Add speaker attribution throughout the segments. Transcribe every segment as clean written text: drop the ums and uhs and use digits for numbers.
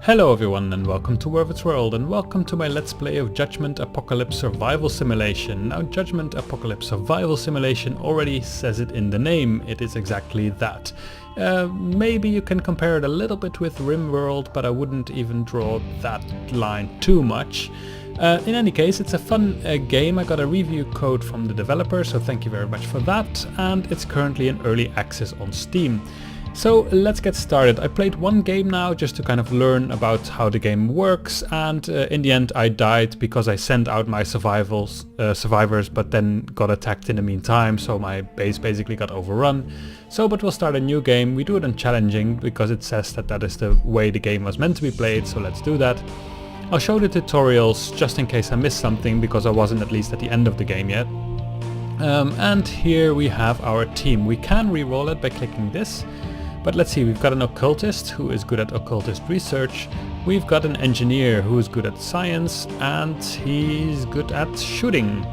Speaker 1: Hello everyone and welcome to Wervit's World and welcome to my Let's Play of Judgement Apocalypse Survival Simulation. Now Judgement Apocalypse Survival Simulation already says it in the name, it is exactly that. Maybe you can compare it a little bit with RimWorld, but I wouldn't even draw that line too much. In any case, it's a fun game. I got a review code from the developer, so thank you very much for that, and it's currently in early access on Steam. So let's get started. I played one game now just to kind of learn about how the game works, and in the end I died because I sent out my survivors but then got attacked in the meantime, so my base basically got overrun. But we'll start a new game. We do it on challenging because it says that that is the way the game was meant to be played, so let's do that. I'll show the tutorials just in case I missed something because I wasn't at least at the end of the game yet. And here we have our team. We can re-roll it by clicking this. But let's see, we've got an occultist who is good at occultist research, we've got an engineer who is good at science, and he's good at shooting,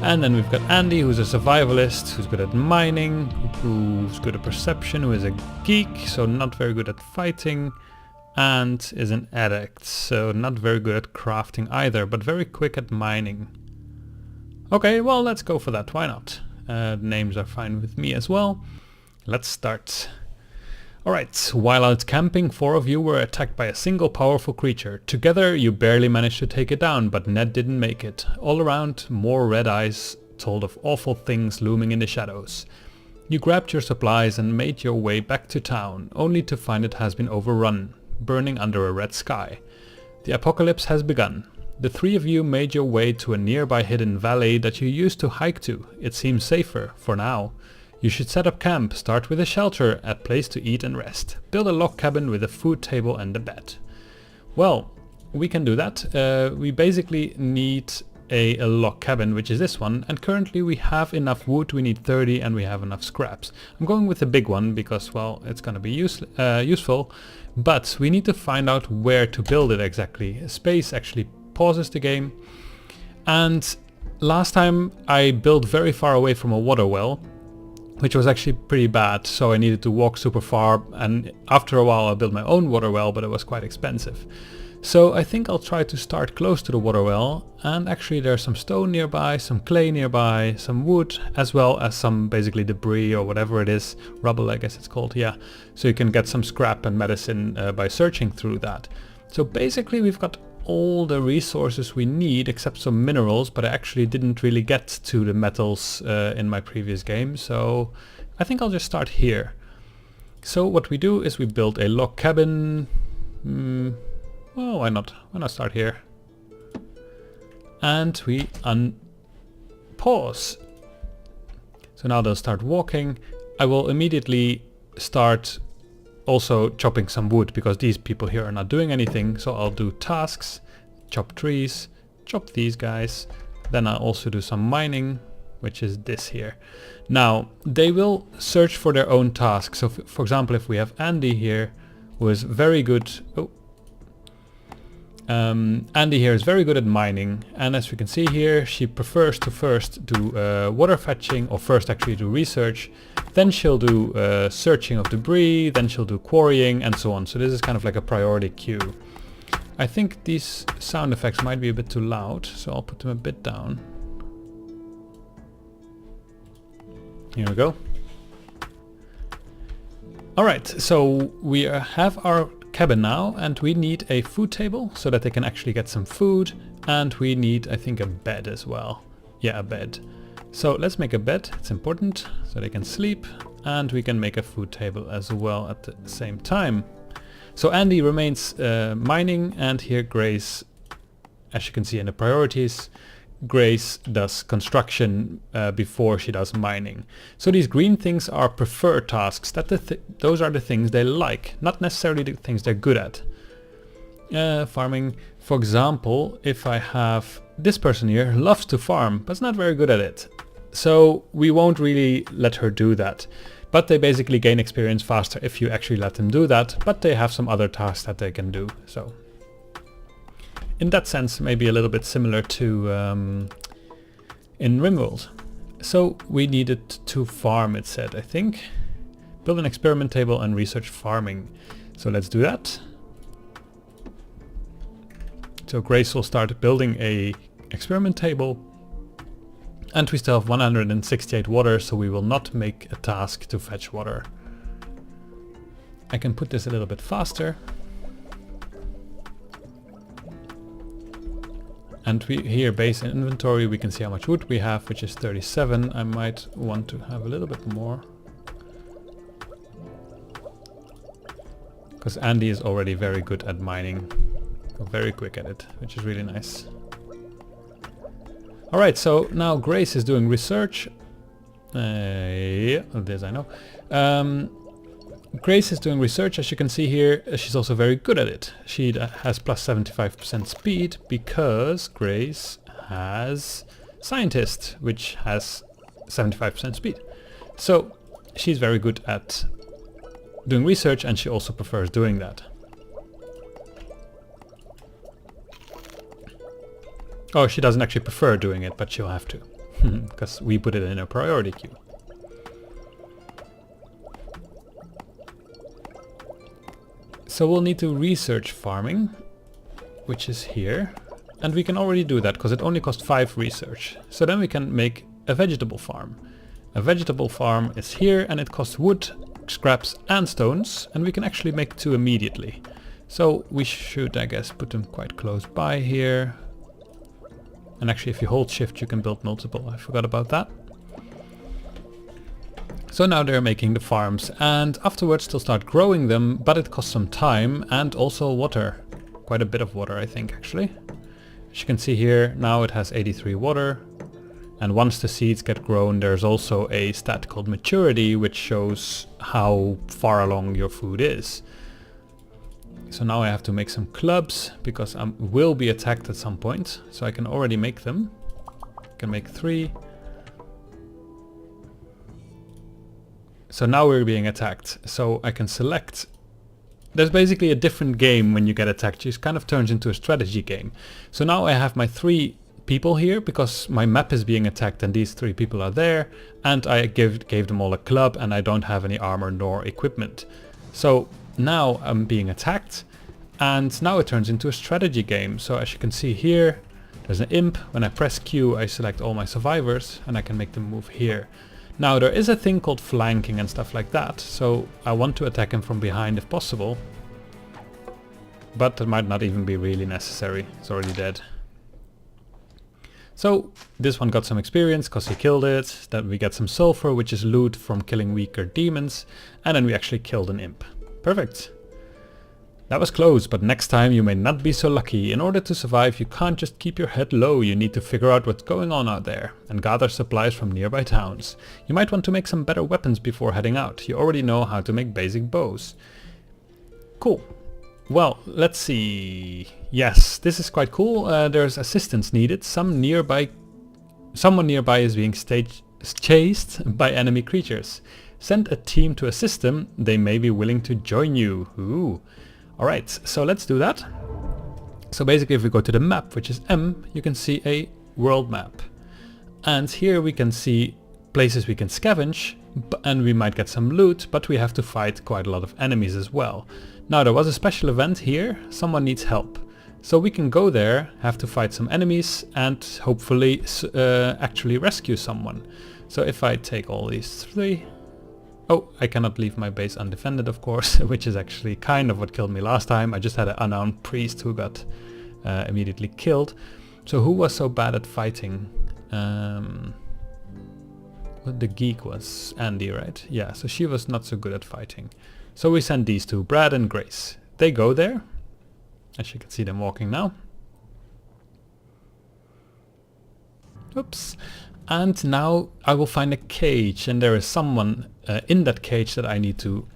Speaker 1: and then we've got Andy, who's a survivalist, who's good at mining, who's good at perception, who is a geek, so not very good at fighting, and is an addict, so not very good at crafting either, but very quick at mining. Okay, well let's go for that, why not? Names are fine with me as well. Let's start. Alright, while out camping, 4 of you were attacked by a single powerful creature. Together you barely managed to take it down, but Ned didn't make it. All around, more red eyes told of awful things looming in the shadows. You grabbed your supplies and made your way back to town, only to find it has been overrun, burning under a red sky. The apocalypse has begun. The 3 of you made your way to a nearby hidden valley that you used to hike to. It seems safer, for now. You should set up camp, start with a shelter, a place to eat and rest. Build a log cabin with a food table and a bed. Well, we can do that. We basically need a log cabin, which is this one, and currently we have enough wood, we need 30 and we have enough scraps. I'm going with the big one because, well, it's gonna be useful, but we need to find out where to build it exactly. Space actually pauses the game, and last time I built very far away from a water well, which was actually pretty bad, so I needed to walk super far, and after a while I built my own water well, but it was quite expensive. So I think I'll try to start close to the water well, and actually there's some stone nearby, some clay nearby, some wood, as well as some basically debris or whatever it is, rubble I guess it's called, yeah. So you can get some scrap and medicine by searching through that. So basically we've got all the resources we need except some minerals, but I actually didn't really get to the metals in my previous game, so I think I'll just start here. So what we do is we build a log cabin. Well, why not start here? And we unpause. So now they'll start walking. I will immediately start also chopping some wood because these people here are not doing anything, so I'll do tasks, chop trees, chop these guys, then I'll also do some mining, which is this here. Now they will search for their own tasks, so for example if we have Andy here who is very good, Andy here is very good at mining, and as we can see here she prefers to first do water fetching, or first actually do research, then she'll do searching of debris, then she'll do quarrying and so on. So this is kind of like a priority queue. I think these sound effects might be a bit too loud, so I'll put them a bit down. Here we go. Alright, so we have our cabin now, and we need a food table so that they can actually get some food, and we need, I think, a bed as well. Yeah, a bed. So let's make a bed, it's important, so they can sleep, and we can make a food table as well at the same time. So Andy remains mining, and here Grace, as you can see in the priorities, Grace does construction before she does mining. So these green things are preferred tasks, those are the things they like, not necessarily the things they're good at. Farming, for example, if I have this person here, loves to farm, but is not very good at it. So we won't really let her do that. But they basically gain experience faster if you actually let them do that, but they have some other tasks that they can do. So in that sense, maybe a little bit similar to in RimWorld. So we needed to farm, it said, I think. Build an experiment table and research farming. So let's do that. So Grace will start building a experiment table. And we still have 168 water, so we will not make a task to fetch water. I can put this a little bit faster. And we here, base inventory, we can see how much wood we have, which is 37. I might want to have a little bit more. Because Andy is already very good at mining. Very quick at it, which is really nice. Alright, so now Grace is doing research. Yeah, this I know. Grace is doing research, as you can see here. She's also very good at it. She has plus 75% speed because Grace has Scientist, which has 75% speed. So she's very good at doing research, and she also prefers doing that. Oh, she doesn't actually prefer doing it, but she'll have to. Because we put it in a priority queue. So we'll need to research farming, which is here. And we can already do that because it only costs 5 research. So then we can make a vegetable farm. A vegetable farm is here and it costs wood, scraps and stones. And we can actually make 2 immediately. So we should, I guess, put them quite close by here. And actually if you hold shift you can build multiple. I forgot about that. So now they're making the farms, and afterwards they'll start growing them, but it costs some time and also water. Quite a bit of water, I think, actually. As you can see here, now it has 83 water. And once the seeds get grown, there's also a stat called maturity, which shows how far along your food is. So now I have to make some clubs, because I will be attacked at some point. So I can already make them. I can make 3. So now we're being attacked. So I can select. There's basically a different game when you get attacked. It kind of turns into a strategy game. So now I have my 3 people here because my map is being attacked and these 3 people are there. And I gave them all a club and I don't have any armor nor equipment. So now I'm being attacked and now it turns into a strategy game. So as you can see here, there's an imp. When I press Q, I select all my survivors and I can make them move here. Now there is a thing called flanking and stuff like that, so I want to attack him from behind if possible. But that might not even be really necessary, it's already dead. So this one got some experience because he killed it, then we get some sulfur, which is loot from killing weaker demons, and then we actually killed an imp. Perfect. That was close, but next time you may not be so lucky. In order to survive, you can't just keep your head low. You need to figure out what's going on out there and gather supplies from nearby towns. You might want to make some better weapons before heading out. You already know how to make basic bows. Cool. Well, let's see. Yes, this is quite cool. There's assistance needed. Someone nearby is being chased by enemy creatures. Send a team to assist them. They may be willing to join you. Ooh. Alright, so let's do that. So basically if we go to the map, which is M, you can see a world map. And here we can see places we can scavenge, and we might get some loot, but we have to fight quite a lot of enemies as well. Now there was a special event here, someone needs help. So we can go there, have to fight some enemies, and hopefully actually rescue someone. So if I take all these 3... Oh, I cannot leave my base undefended, of course, which is actually kind of what killed me last time. I just had an unarmed priest who got immediately killed. So who was so bad at fighting? The geek was Andy, right? Yeah, so she was not so good at fighting. So we send these 2, Brad and Grace. They go there. As you can see them walking now. Oops. And now I will find a cage, and there is someone in that cage that I need to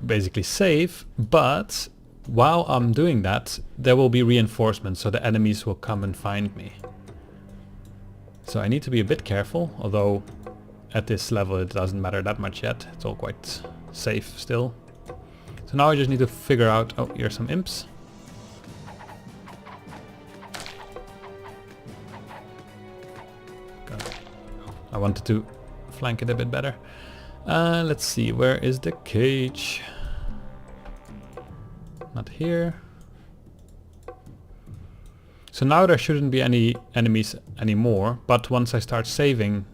Speaker 1: basically save, but while I'm doing that there will be reinforcements, so the enemies will come and find me. So I need to be a bit careful, although at this level it doesn't matter that much yet, it's all quite safe still. So now I just need to figure out, oh, here's some imps. I wanted to flank it a bit better. Let's see, where is the cage? Not here. So now there shouldn't be any enemies anymore, but once I start saving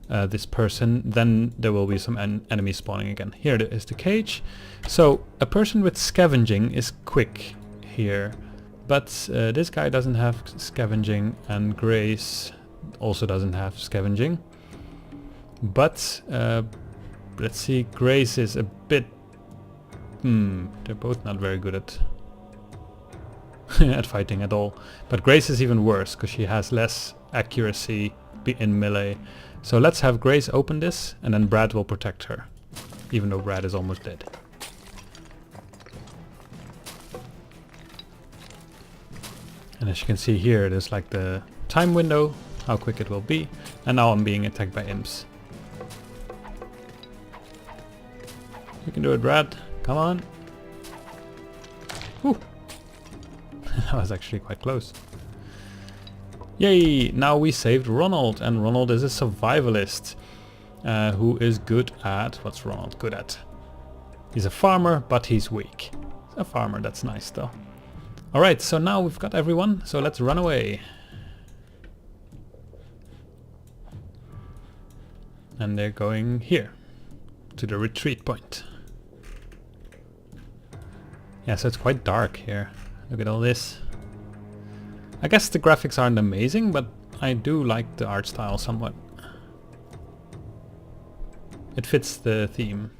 Speaker 1: this person, then there will be some enemies spawning again. Here is the cage. So a person with scavenging is quick here, but this guy doesn't have scavenging, and Grace also doesn't have scavenging. But let's see, Grace is a bit... they're both not very good at at fighting at all. But Grace is even worse because she has less accuracy in melee. So let's have Grace open this, and then Brad will protect her, even though Brad is almost dead. And as you can see here, there's like the time window, how quick it will be, and now I'm being attacked by imps. You can do it, Brad. Come on. Whew. That was actually quite close. Yay! Now we saved Ronald, and Ronald is a survivalist who is good at... What's Ronald good at? He's a farmer, but he's weak. He's a farmer, that's nice though. Alright, so now we've got everyone, so let's run away. And they're going here, to the retreat point. Yeah, so it's quite dark here. Look at all this. I guess the graphics aren't amazing, but I do like the art style somewhat. It fits the theme.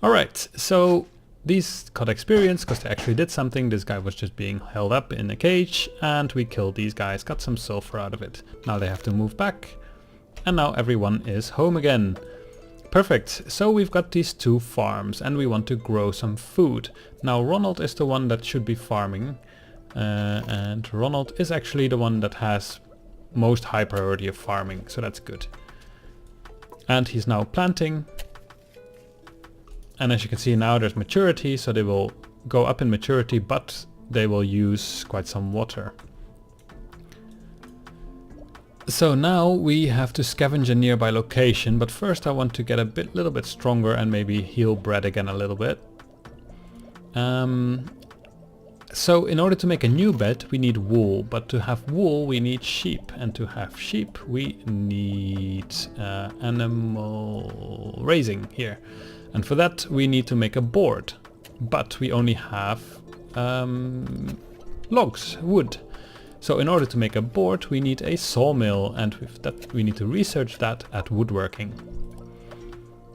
Speaker 1: Alright, so these got experience because they actually did something. This guy was just being held up in a cage, and we killed these guys, got some sulfur out of it. Now they have to move back, and now everyone is home again. Perfect, so we've got these 2 farms and we want to grow some food. Now Ronald is the one that should be farming, and Ronald is actually the one that has most high priority of farming, so that's good. And he's now planting, and as you can see now there's maturity, so they will go up in maturity, but they will use quite some water. So now we have to scavenge a nearby location, but first I want to get a little bit stronger and maybe heal Brad again a little bit. So in order to make a new bed we need wool, but to have wool we need sheep, and to have sheep we need animal raising here. And for that we need to make a board, but we only have logs, wood. So in order to make a board we need a sawmill, and with that we need to research that at woodworking.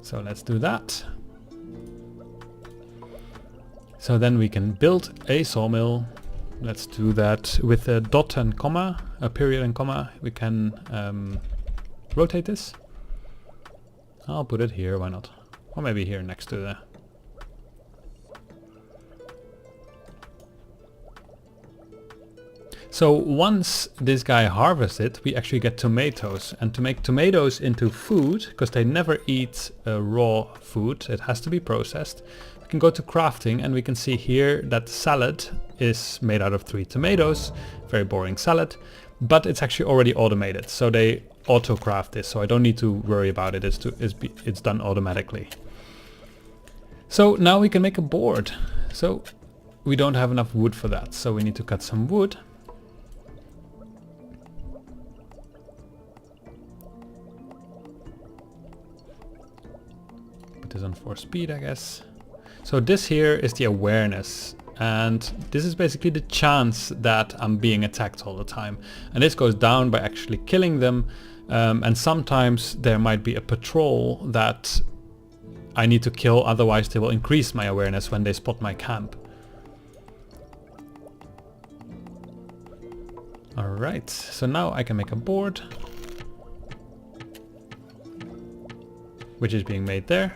Speaker 1: So let's do that. So then we can build a sawmill. Let's do that with a dot and comma, a period and comma. We can rotate this. I'll put it here, why not? Or maybe here next to the... So once this guy harvests it, we actually get tomatoes. And to make tomatoes into food, because they never eat raw food, it has to be processed. We can go to crafting and we can see here that salad is made out of 3 tomatoes. Very boring salad, but it's actually already automated. So they auto craft this, so I don't need to worry about it. It's done automatically. So now we can make a board. So we don't have enough wood for that, so we need to cut some wood. Put this on 4 speed, I guess. So this here is the awareness, and this is basically the chance that I'm being attacked all the time. And this goes down by actually killing them, and sometimes there might be a patrol that I need to kill, otherwise they will increase my awareness when they spot my camp. Alright, so now I can make a board, which is being made there.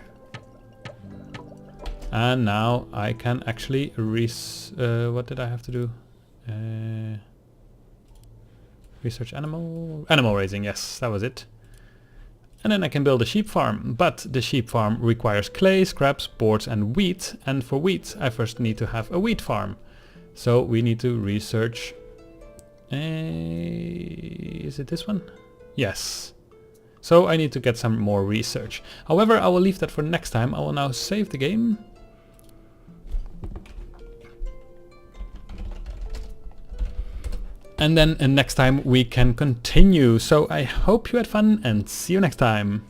Speaker 1: And now I can actually what did I have to do? Research animal raising, yes, that was it. And then I can build a sheep farm, but the sheep farm requires clay, scraps, boards and wheat. And for wheat I first need to have a wheat farm. So we need to research, is it this one? Yes. So I need to get some more research. However, I will leave that for next time. I will now save the game. and then next time we can continue. So I hope you had fun and see you next time.